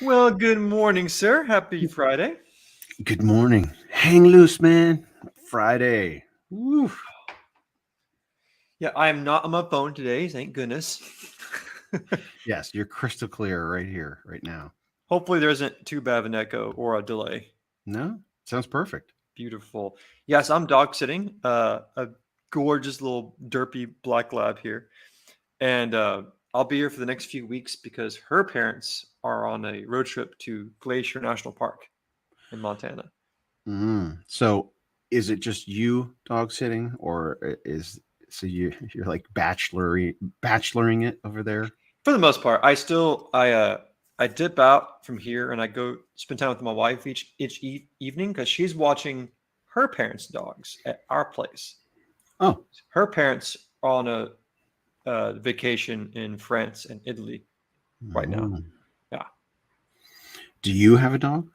Well, good morning, sir. Happy Friday. Good morning. Hang loose, man. Friday. Woo. Yeah, I am not on my phone today, thank goodness. Yes, you're crystal clear right here, right now. Hopefully, there isn't too bad of an echo or a delay. No? Sounds perfect. Beautiful. Yes, I'm dog sitting a gorgeous little derpy black lab here. And I'll be here for the next few weeks because her parents are on a road trip to Glacier National Park in Montana. So is it just you dog sitting or you're like bacheloring it over there? For the most part, I dip out from here and I go spend time with my wife each evening because she's watching her parents' dogs at our place. Oh. Her parents are on a vacation in France and Italy right now. Mm. Yeah, Do you have a dog?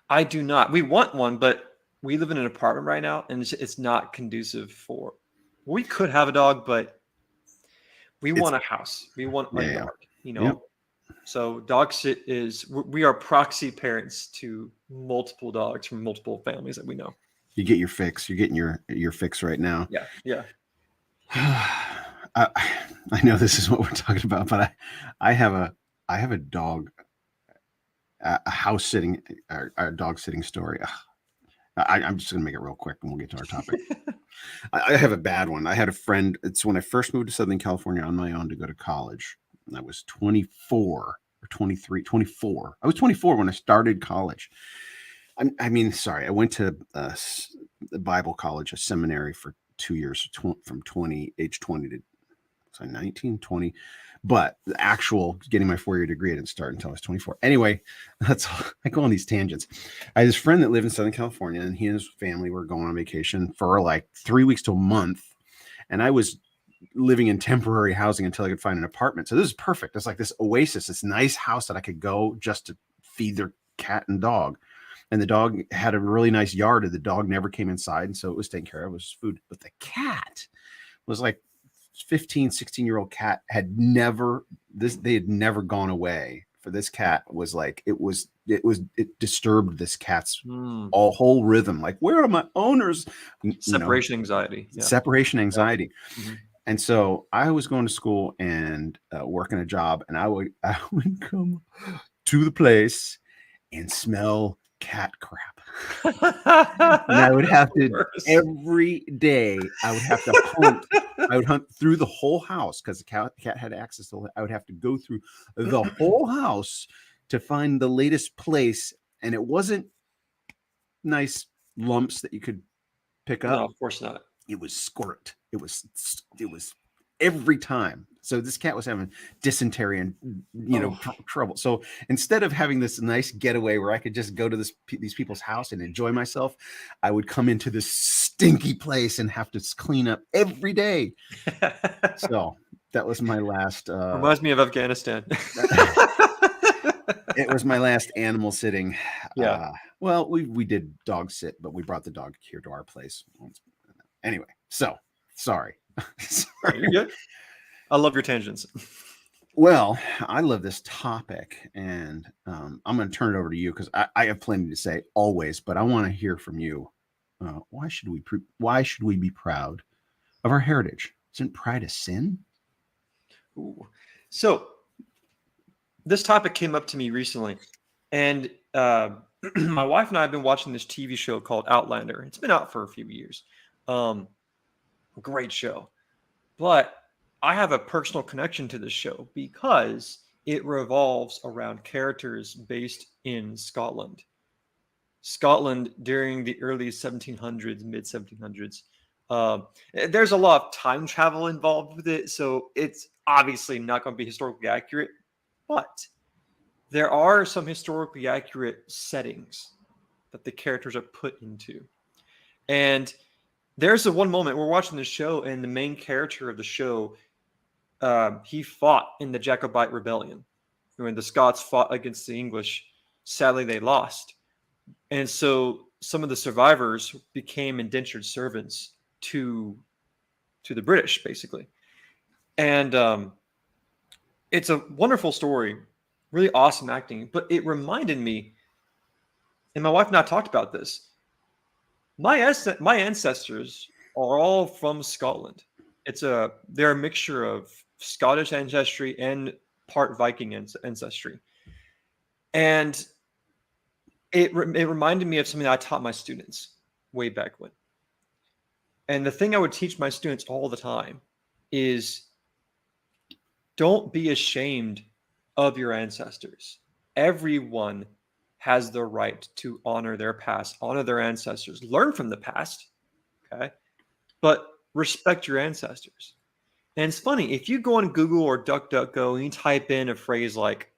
I do not. We want one, but we live in an apartment right now, and it's not conducive for. We could have a dog, but we It's want a house. We want a yeah. yard. You Yep. know, So dog sit is we are proxy parents to multiple dogs from multiple families that we know. You get your fix. You're getting your fix right now. Yeah, yeah. I, I know this is what we're talking about, but I have a dog, a house sitting, a dog sitting story. I'm just gonna make it real quick, and we'll get to our topic. I have a bad one. I had a friend. It's when I first moved to Southern California on my own to go to college. I was 24 or 23, 24. I was 24 when I started college. I mean, sorry, I went to the Bible college, a seminary for 2 years, from age 20 to 19, 20. But the actual getting my 4-year degree, I didn't start until I was 24. Anyway, that's all. I go on these tangents. I had this friend that lived in Southern California, and he and his family were going on vacation for like 3 weeks to a month. And I was living in temporary housing until I could find an apartment. So this is perfect. It's like this oasis, this nice house that I could go just to feed their cat and dog. And the dog had a really nice yard, and the dog never came inside. And so it was taken care of, it was food. But the cat was like 15, 16-year-old cat they had never gone away. For this cat was like, it disturbed this cat's Mm. whole rhythm. Like, where are my owners? Separation anxiety. Yeah. Separation anxiety. Mm-hmm. And so I was going to school and working a job, and I would come to the place and smell cat crap. And I would have to every day. I would have to hunt. I would hunt through the whole house because the cat had access to. I would have to go through the whole house to find the latest place, and it wasn't nice lumps that you could pick up. No, of course not. It was squirt. It was every time. So this cat was having dysentery and trouble. So instead of having this nice getaway where I could just go to these people's house and enjoy myself, I would come into this stinky place and have to clean up every day. So that was my last. Reminds me of Afghanistan. It was my last animal sitting. Yeah. Well, we did dog sit, but we brought the dog here to our place. Anyway, so sorry. You're good. I love your tangents. Well, I love this topic, and I'm going to turn it over to you because I have plenty to say always, but I want to hear from you. Why should we be proud of our heritage? Isn't pride a sin? Ooh. So this topic came up to me recently, and my wife and I have been watching this TV show called Outlander. It's been out for a few years. Great show. But I have a personal connection to this show because it revolves around characters based in Scotland. Scotland during the early 1700s, mid 1700s. There's a lot of time travel involved with it, so it's obviously not going to be historically accurate, but there are some historically accurate settings that the characters are put into. And there's a one moment we're watching the show, and the main character of the show, he fought in the Jacobite Rebellion when the Scots fought against the English. Sadly, they lost, and so some of the survivors became indentured servants to the British, basically. And it's a wonderful story really awesome acting. But it reminded me, and my wife and I talked about this. My ancestors are all from Scotland. They're a mixture of Scottish ancestry and part Viking ancestry, and it reminded me of something that I taught my students way back when. And the thing I would teach my students all the time is don't be ashamed of your ancestors. Everyone has the right to honor their past, honor their ancestors, learn from the past, okay? But respect your ancestors. And it's funny, if you go on Google or DuckDuckGo and you type in a phrase like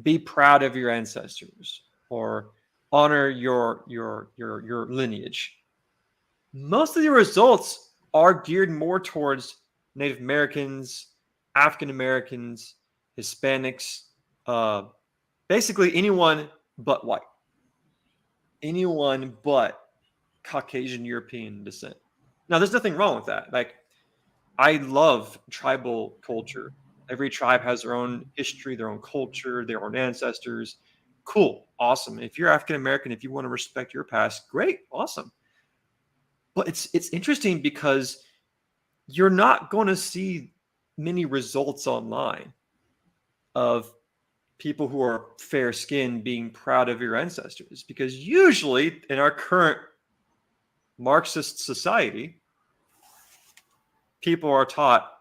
be proud of your ancestors or honor your lineage, most of the results are geared more towards Native Americans, African Americans, Hispanics, basically anyone but white, anyone but Caucasian European descent. Now, there's nothing wrong with that. Like, I love tribal culture. Every tribe has their own history, their own culture, their own ancestors. Cool, awesome. If you're African American, if you want to respect your past, great, awesome. But it's interesting because you're not going to see many results online of people who are fair skinned being proud of your ancestors, because usually in our current Marxist society, people are taught,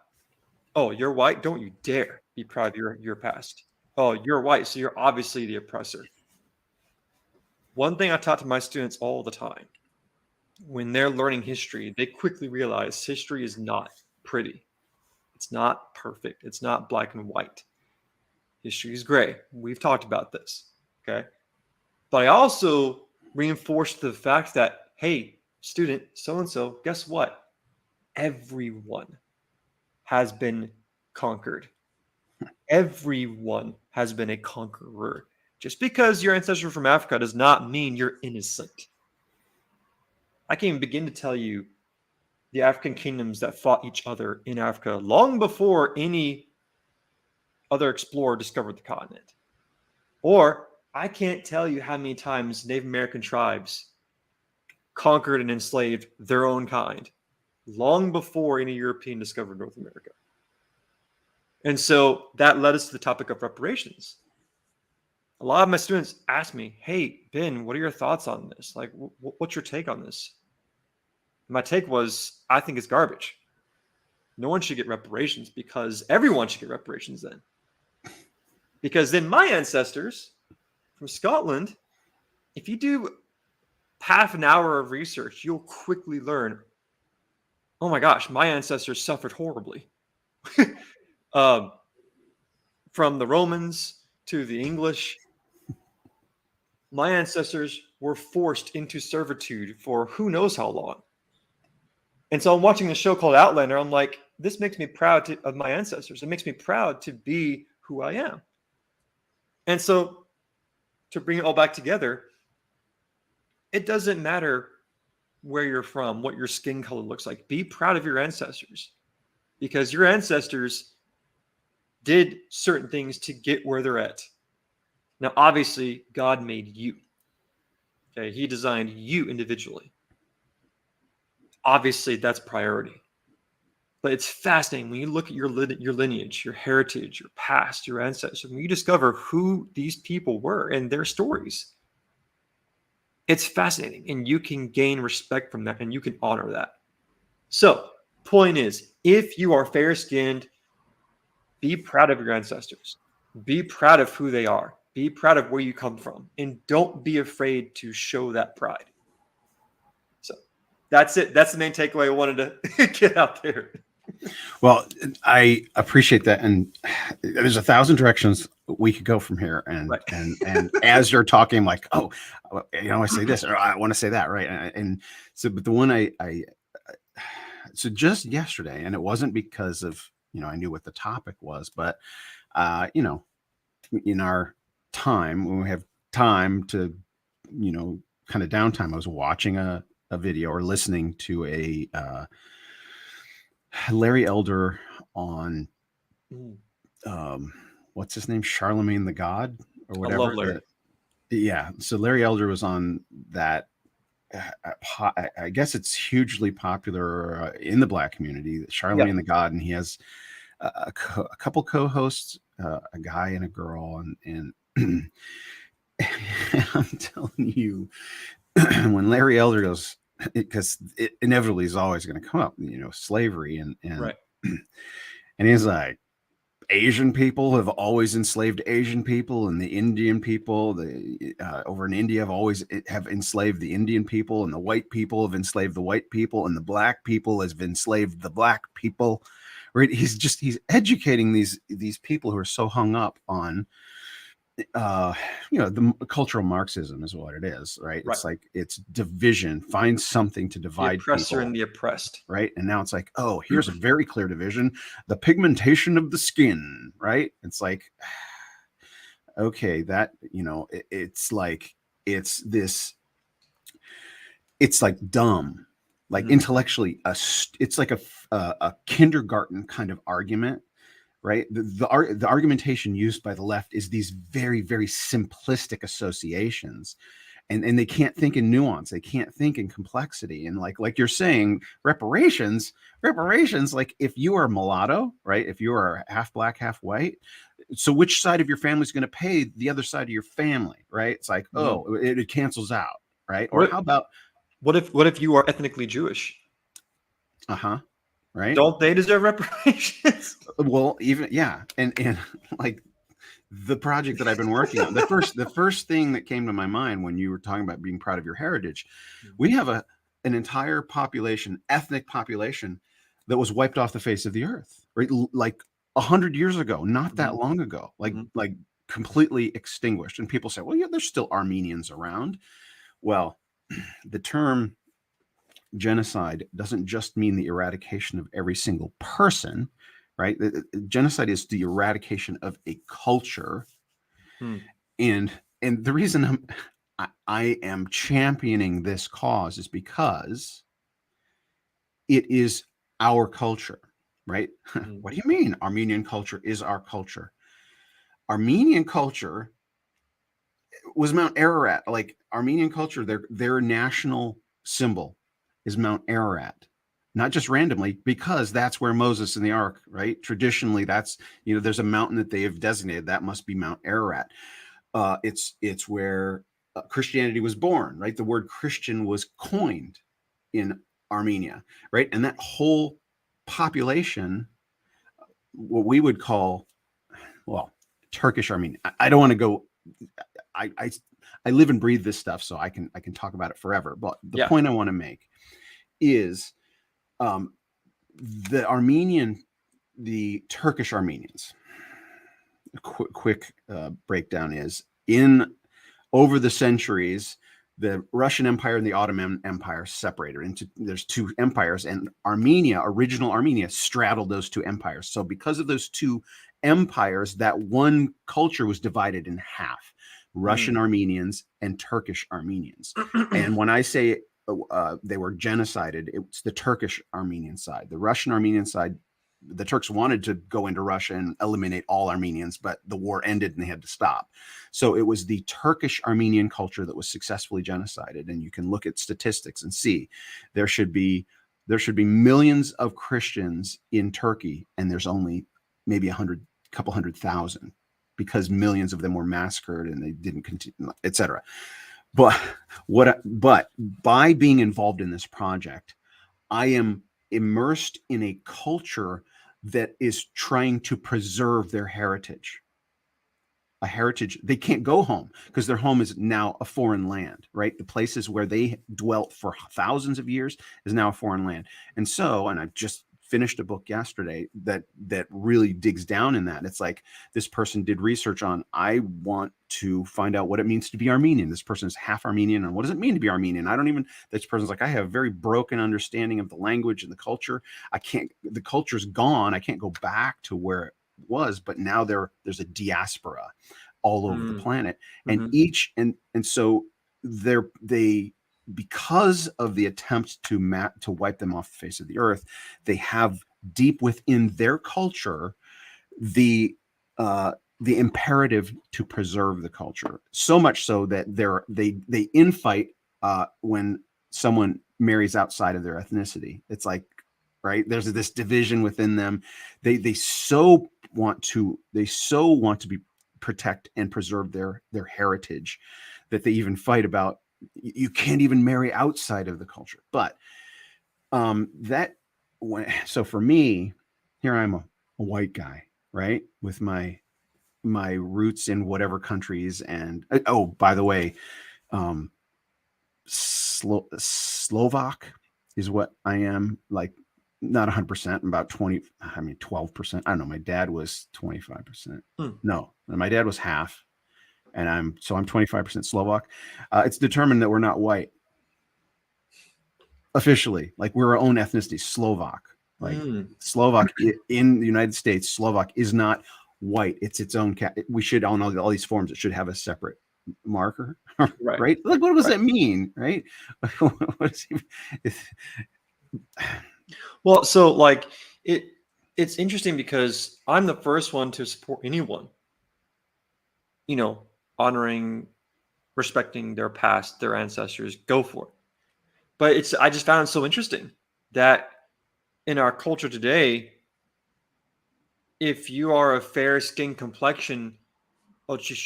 oh, you're white, don't you dare be proud of your past. Oh, you're white, so you're obviously the oppressor. One thing I taught to my students all the time, when they're learning history, they quickly realize history is not pretty. It's not perfect. It's not black and white. History is gray. We've talked about this. Okay. But I also reinforced the fact that, hey, student, so and so, guess what? Everyone has been conquered. Everyone has been a conqueror. Just because your ancestors are from Africa does not mean you're innocent. I can't even begin to tell you the African kingdoms that fought each other in Africa long before any other explorer discovered the continent. Or I can't tell you how many times Native American tribes conquered and enslaved their own kind long before any European discovered North America. And so that led us to the topic of reparations. A lot of my students ask me, hey, Ben, what are your thoughts on this? Like, what's your take on this? My take was, I think it's garbage. No one should get reparations because everyone should get reparations then. Because then my ancestors from Scotland, if you do half an hour of research, you'll quickly learn, oh my gosh, my ancestors suffered horribly. From the Romans to the English, my ancestors were forced into servitude for who knows how long. And so I'm watching a show called Outlander. I'm like, this makes me proud of my ancestors. It makes me proud to be who I am. And so to bring it all back together, it doesn't matter where you're from, what your skin color looks like. Be proud of your ancestors because your ancestors did certain things to get where they're at. Now, obviously, God made you. Okay, He designed you individually. Obviously, that's priority. But it's fascinating when you look at your lineage, your heritage, your past, your ancestors, when you discover who these people were and their stories. It's fascinating, and you can gain respect from that, and you can honor that. So, point is, if you are fair-skinned, be proud of your ancestors. Be proud of who they are. Be proud of where you come from, and don't be afraid to show that pride. So, that's it. That's the main takeaway I wanted to get out there. Well, I appreciate that, and there's 1,000 directions we could go from here. And Right. and as you're talking, I'm like, oh, I say this or I want to say that, right? And so, but the one so just yesterday, and it wasn't because of I knew what the topic was, but in our time when we have time to kind of downtime, I was watching a video or listening to a Larry Elder on what's his name, Charlemagne the God or I love whatever. Larry. Yeah. So Larry Elder was on that. I guess it's hugely popular in the Black community, Charlemagne the God, and he has a couple co-hosts, a guy and a girl, and I'm telling you, when Larry Elder goes, because it inevitably is always going to come up, slavery Right. and he's like, Asian people have always enslaved Asian people, and the Indian people, over in India have enslaved the Indian people, and the white people have enslaved the white people, and the black people have enslaved the black people. Right? He's educating these people who are so hung up on the cultural Marxism is what it is, right? It's like, it's division. Find something to The divide oppressor people, and the oppressed. right? And now it's like, oh, here's a very clear division: the pigmentation of the skin, right? It's like, okay, that it's like, it's like dumb, like intellectually, it's like a kindergarten kind of argument. Right. The argumentation used by the left is these very, very simplistic associations, and they can't think in nuance. They can't think in complexity. And like you're saying, reparations, like if you are mulatto, right? If you are half black, half white, so which side of your family is going to pay the other side of your family, right? It's like, oh, it cancels out, right? Or how about what if you are ethnically Jewish? Right? Don't they deserve reparations? Well, even and like the project that I've been working on, the first thing that came to my mind when you were talking about being proud of your heritage, we have an entire population, ethnic population, that was wiped off the face of the earth, right? Like 100 years ago, not that long ago, like completely extinguished. And people say, well, yeah, there's still Armenians around. Well, the term genocide doesn't just mean the eradication of every single person, right? Genocide is the eradication of a culture. And the reason I am championing this cause is because it is our culture, right? What do you mean Armenian culture is our culture? Armenian culture was Mount Ararat. Like, Armenian culture, their national symbol is Mount Ararat, not just randomly, because that's where Moses and the Ark, right? Traditionally, that's, there's a mountain that they have designated that must be Mount Ararat. It's where Christianity was born, right? The word Christian was coined in Armenia, right? And that whole population, what we would call, well, Turkish Armenian. I don't want to go. I live and breathe this stuff, so I can talk about it forever. But the point I want to make is the Turkish Armenians. A quick breakdown is, over the centuries, the Russian Empire and the Ottoman Empire separated into, there's two empires, and original Armenia straddled those two empires. So because of those two empires, that one culture was divided in half: Russian Armenians and Turkish Armenians. And when I say they were genocided, it's the Turkish Armenian side. The Russian Armenian side, the Turks wanted to go into Russia and eliminate all Armenians, but the war ended and they had to stop. So it was the Turkish Armenian culture that was successfully genocided. And you can look at statistics and see there should be millions of Christians in Turkey, and there's only maybe couple 100,000, because millions of them were massacred and they didn't continue, etc. But by being involved in this project, I am immersed in a culture that is trying to preserve their heritage. A heritage, they can't go home because their home is now a foreign land, right? The places where they dwelt for thousands of years is now a foreign land. And so, and I've just finished a book yesterday that really digs down in that. It's like, this person did research on, I want to find out what it means to be Armenian. This person is half Armenian, and what does it mean to be Armenian? This person's like, I have a very broken understanding of the language and the culture. The culture's gone. I can't go back to where it was, but now there's a diaspora all over the planet. And so they because of the attempt to wipe them off the face of the earth, they have deep within their culture the the imperative to preserve the culture, so much so that they infight when someone marries outside of their ethnicity. It's like, right, there's this division within them. They so want to be protect and preserve their heritage that they even fight about you can't even marry outside of the culture. But so for me, here I'm a white guy, right, with my roots in whatever countries. And oh, by the way, Slovak is what I am, like not 100%, about 12%. I don't know. My dad was 25%. No, my dad was half, and I'm 25% Slovak. It's determined that we're not white officially, like we're our own ethnicity, Slovak. Like Slovak in the United States, Slovak is not white. It's its own we should, on all these forms, it should have a separate marker, right? Like, what does that mean, right? Well, so like it's interesting because I'm the first one to support anyone, honoring, respecting their past, their ancestors. Go for it. But I just found it so interesting that in our culture today, if you are a fair skin complexion, just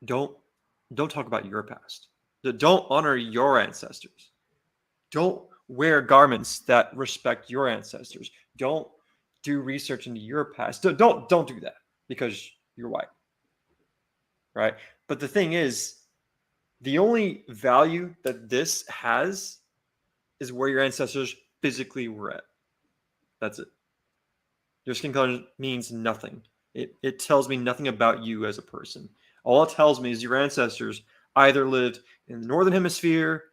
don't talk about your past. Don't honor your ancestors. Don't wear garments that respect your ancestors. Don't do research into your past. Don't do that because you're white. Right? But the thing is, the only value that this has is where your ancestors physically were at. That's it. Your skin color means nothing. It tells me nothing about you as a person. All it tells me is your ancestors either lived in the northern hemisphere,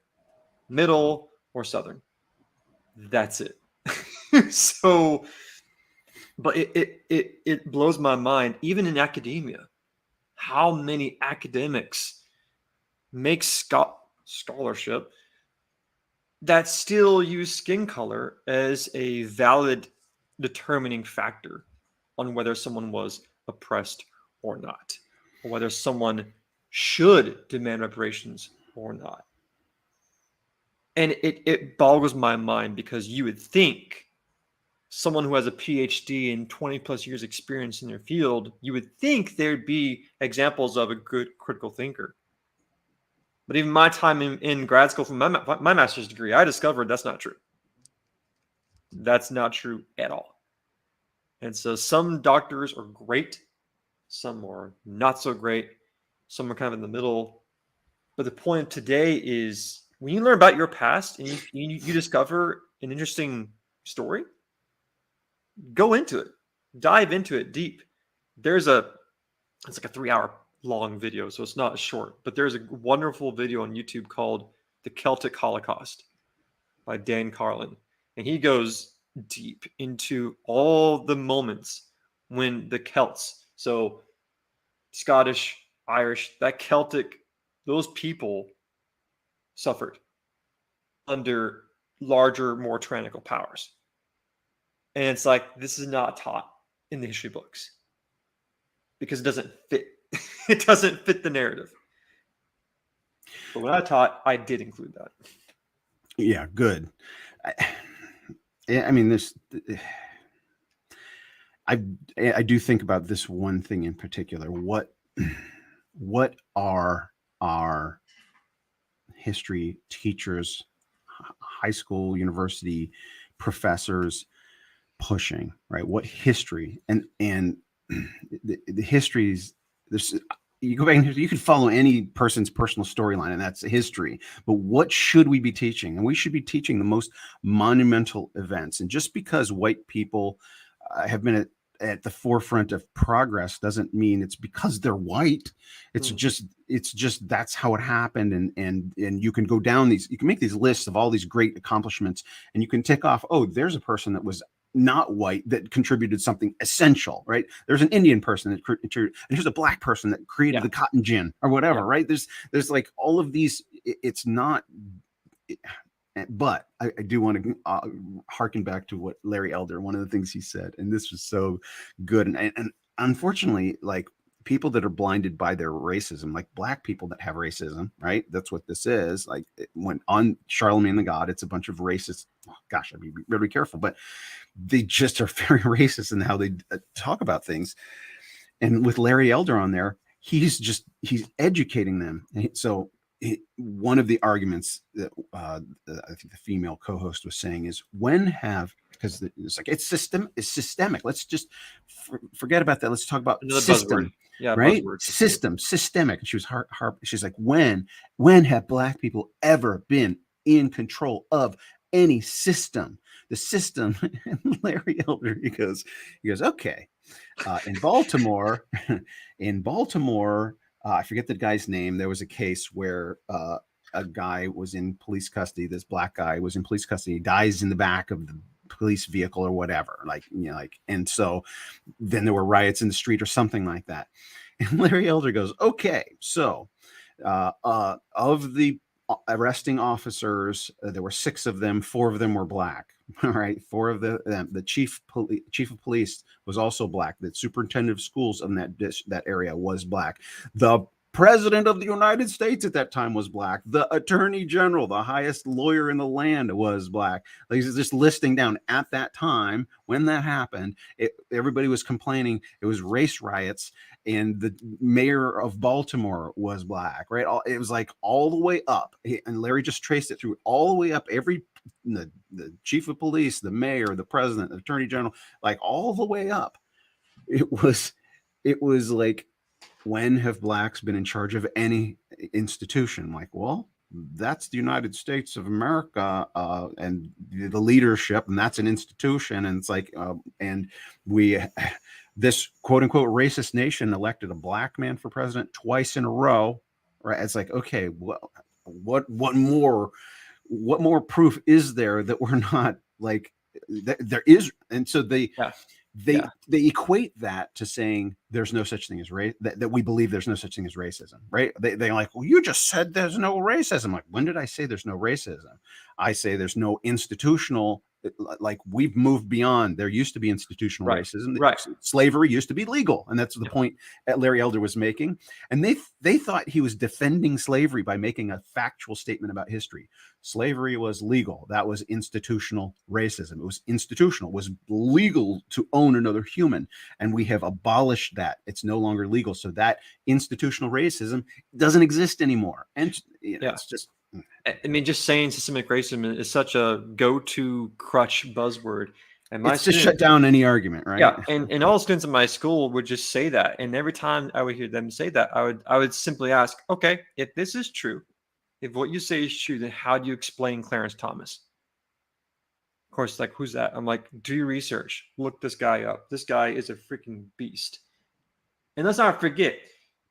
middle, or southern. That's it. So, but it blows my mind, even in academia, how many academics make scholarship that still use skin color as a valid determining factor on whether someone was oppressed or not, or whether someone should demand reparations or not. And it boggles my mind because you would think someone who has a PhD and 20 plus years experience in their field, you would think there'd be examples of a good critical thinker. But even my time in grad school for my master's degree, I discovered that's not true. That's not true at all. And so some doctors are great, some are not so great, some are kind of in the middle. But the point of today is when you learn about your past and you discover an interesting story, go into it, dive into it deep. It's like a 3-hour long video, so it's not short, but there's a wonderful video on YouTube called The Celtic Holocaust by Dan Carlin. And he goes deep into all the moments when the Celts, so Scottish, Irish, that Celtic, those people suffered under larger, more tyrannical powers. And it's like, this is not taught in the history books because it doesn't fit. It doesn't fit the narrative. But when I taught, I did include that. Yeah, good. I mean, I do think about this one thing in particular. What are our history teachers, high school, university professors pushing, right? What history and the histories, you go back and you can follow any person's personal storyline, and that's history. But what should we be teaching? And we should be teaching the most monumental events. And just because white people have been at the forefront of progress doesn't mean it's because they're white. It's just that's how it happened. And you can go down you can make these lists of all these great accomplishments, and you can tick off, oh, there's a person that was not white that contributed something essential, right? There's an Indian person that contributed, and here's a black person that created the cotton gin or whatever, right? There's like all of these. It's not. But I do want to harken back to what Larry Elder, one of the things he said, and this was so good. And unfortunately, like people that are blinded by their racism, like black people that have racism, right? That's what this is. Like when on Charlemagne the God, it's a bunch of racist. Oh, gosh, I'd be really careful, but they just are very racist in how they talk about things. And with Larry Elder on there, he's educating them. And so one of the arguments that I think the female co-host was saying is, when have, because it's like it's systemic. Let's just forget about that. Let's talk about Another system. buzzword. Yeah, Right? buzzword. Systemic. And she was she's like, when have black people ever been in control of any system? The system. And Larry Elder, he goes, okay. In Baltimore, I forget the guy's name. There was a case where a guy was in police custody. This black guy was in police custody. He dies in the back of the police vehicle or whatever. And so then there were riots in the street or something like that. And Larry Elder goes, okay, so of the arresting officers, there were 6 of them. 4 of them were black. All right, 4 of the chief of police was also black. The superintendent of schools in that area was black. The president of the United States at that time was black. The attorney general, the highest lawyer in the land, was black. Like, he's just listing down at that time when that happened. Everybody was complaining it was race riots, and the mayor of Baltimore was black. Right, it was like all the way up, and Larry just traced it through all the way up. The chief of police, the mayor, the president, the attorney general, like all the way up. It was like, when have blacks been in charge of any institution? Like, well, that's the United States of America, and the leadership, and that's an institution. And it's like, and this quote unquote racist nation elected a black man for president twice in a row. Right? It's like, okay, what more proof is there that we're not like there is? And so they equate that to saying there's no such thing as race, that we believe there's no such thing as racism, right? They're like, well, you just said there's no racism. Like, when did I say there's no racism? I say there's no institutional, like, we've moved beyond. There used to be institutional racism. Right. Slavery used to be legal. And that's the point that Larry Elder was making. And they thought he was defending slavery by making a factual statement about history. Slavery was legal. That was institutional racism. It was institutional. It was legal to own another human. And we have abolished that. It's no longer legal. So that institutional racism doesn't exist anymore. And it's just, I mean, just saying systemic racism is such a go-to crutch buzzword. And it's to shut down any argument, right? Yeah, and all students in my school would just say that. And every time I would hear them say that, I would simply ask, okay, if this is true, if what you say is true, then how do you explain Clarence Thomas? Of course, like, who's that? I'm like, do your research. Look this guy up. This guy is a freaking beast. And let's not forget,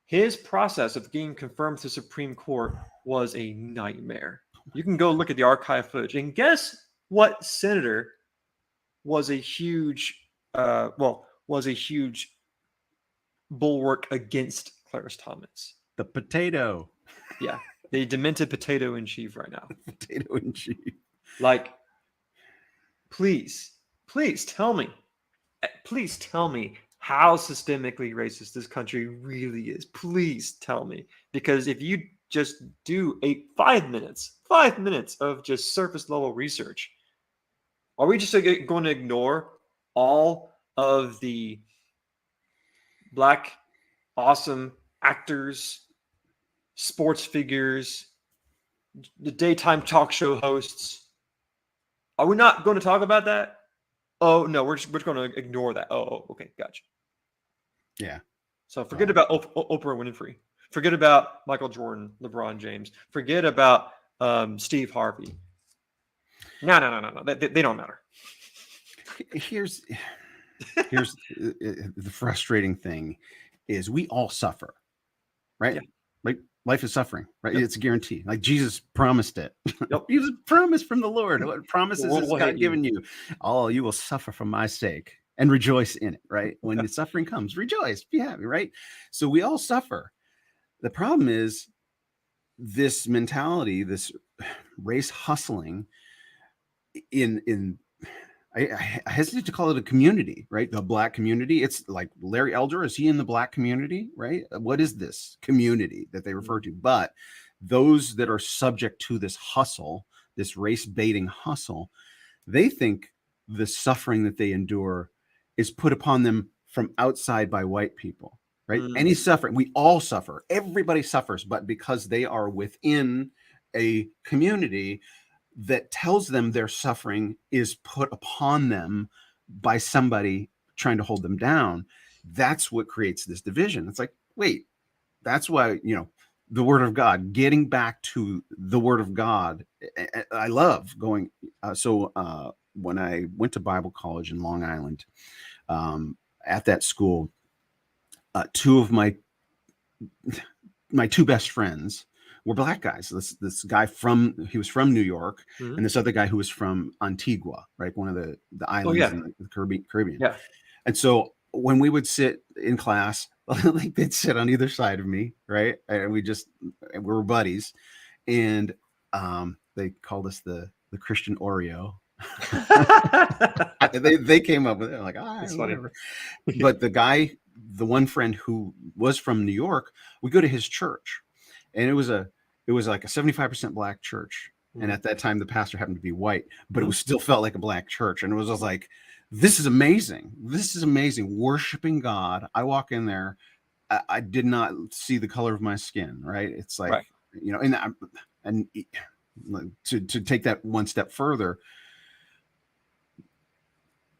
his process of getting confirmed to the Supreme Court was a nightmare. You can go look at the archive footage, and guess what senator was a huge bulwark against Clarence Thomas? The potato. Yeah, the demented potato in chief right now. Potato in chief. Like, please tell me how systemically racist this country really is. Please tell me. Because if you just do 5 minutes of just surface level research, are we just going to ignore all of the black awesome actors, sports figures, the daytime talk show hosts? Are we not going to talk about that? Oh, no, we're just going to ignore that. Oh, okay, gotcha. Yeah. So forget about Oprah Winfrey. Forget about Michael Jordan, LeBron James. Forget about Steve Harvey. No. They don't matter. Here's the frustrating thing is we all suffer, right? Yeah. Like, life is suffering, right? Yep. It's a guarantee. Like, Jesus promised it. Yep. He was promised from the Lord. What promises has God given you? Oh, you will suffer for my sake and rejoice in it, right? When the suffering comes, rejoice, be happy, right? So we all suffer. The problem is this mentality, this race hustling in I hesitate to call it a community, right? The Black community. It's like Larry Elder. Is he in the Black community, right? What is this community that they refer to? But those that are subject to this hustle, this race baiting hustle, they think the suffering that they endure is put upon them from outside by white people, right? Any suffering, we all suffer. Everybody suffers, but because they are within a community that tells them their suffering is put upon them by somebody trying to hold them down, that's what creates this division. It's like, wait, that's why, the word of God, getting back to the word of God. I love going. When I went to Bible college in Long Island, at that school, two of my two best friends were Black guys. This guy he was from New York, and this other guy who was from Antigua, right? One of the islands in the Caribbean. Yeah. And so when we would sit in class, like they'd sit on either side of me, right? And we were buddies, and they called us the Christian Oreo. they came up with it, like, whatever. But the one friend who was from New York, we go to his church, and it was like a 75% Black church. And at that time, the pastor happened to be white, but it was still felt like a Black church. And it was just like, this is amazing. This is amazing. Worshiping God. I walk in there. I did not see the color of my skin, right? It's like, right. And to take that one step further,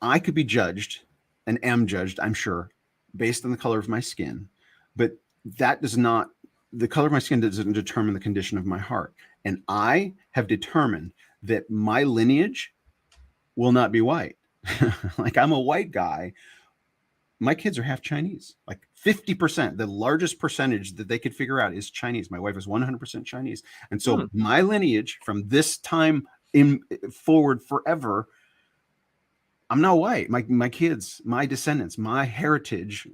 I could be judged and am judged, I'm sure, based on the color of my skin, but the color of my skin doesn't determine the condition of my heart. And I have determined that my lineage will not be white. Like, I'm a white guy. My kids are half Chinese, like 50%. The largest percentage that they could figure out is Chinese. My wife is 100% Chinese. And so my lineage from this time forward forever, I'm not white. My kids, my descendants, my heritage,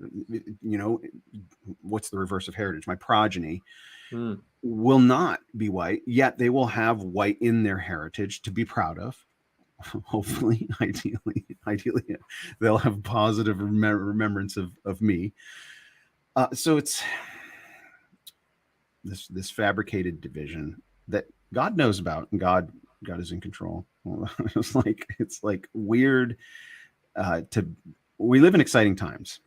what's the reverse of heritage? My progeny will not be white, yet they will have white in their heritage to be proud of. Hopefully, ideally, they'll have positive remembrance of me. So it's this fabricated division that God knows about, and God is in control. It's like weird. We live in exciting times.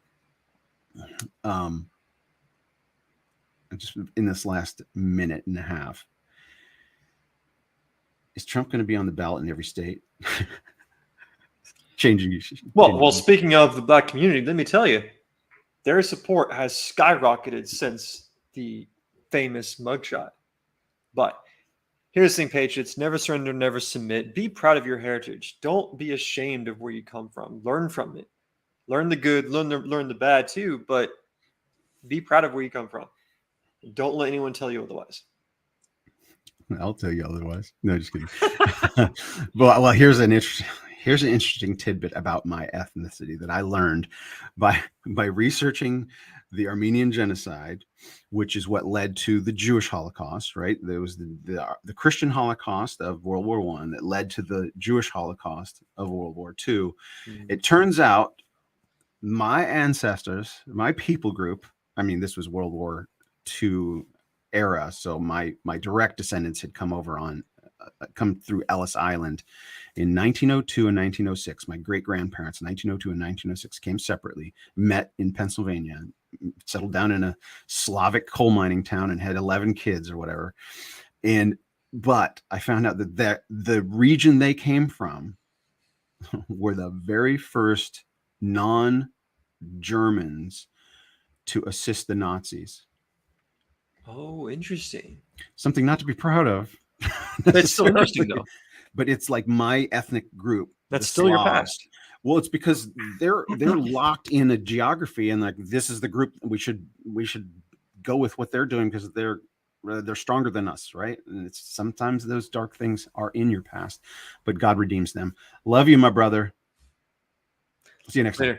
Just in this last minute and a half, is Trump going to be on the ballot in every state? Changing. Well, speaking of the Black community, let me tell you, their support has skyrocketed since the famous mugshot. But here's the thing, Patriots: never surrender, never submit. Be proud of your heritage. Don't be ashamed of where you come from. Learn from it. Learn the good, learn the bad too, but be proud of where you come from. Don't let anyone tell you otherwise. I'll tell you otherwise. No, just kidding. Well, here's an interesting tidbit about my ethnicity that I learned by researching the Armenian genocide, which is what led to the Jewish Holocaust, right? There was the Christian Holocaust of World War I that led to the Jewish Holocaust of World War II. It turns out my ancestors, my people group, this was World War II era, so my direct descendants had come through Ellis Island in 1902 and 1906. My great grandparents in 1902 and 1906 came separately, met in Pennsylvania, settled down in a Slavic coal mining town, and had 11 kids or whatever. But I found out that the region they came from were the very first non-Germans to assist the Nazis. Oh, interesting. Something not to be proud of. That's still interesting, though. But it's like my ethnic group. That's still your past. Well, it's because they're locked in a geography, and like, this is the group we should go with what they're doing because they're stronger than us, right? And it's sometimes those dark things are in your past, but God redeems them. Love you, my brother. See you next time.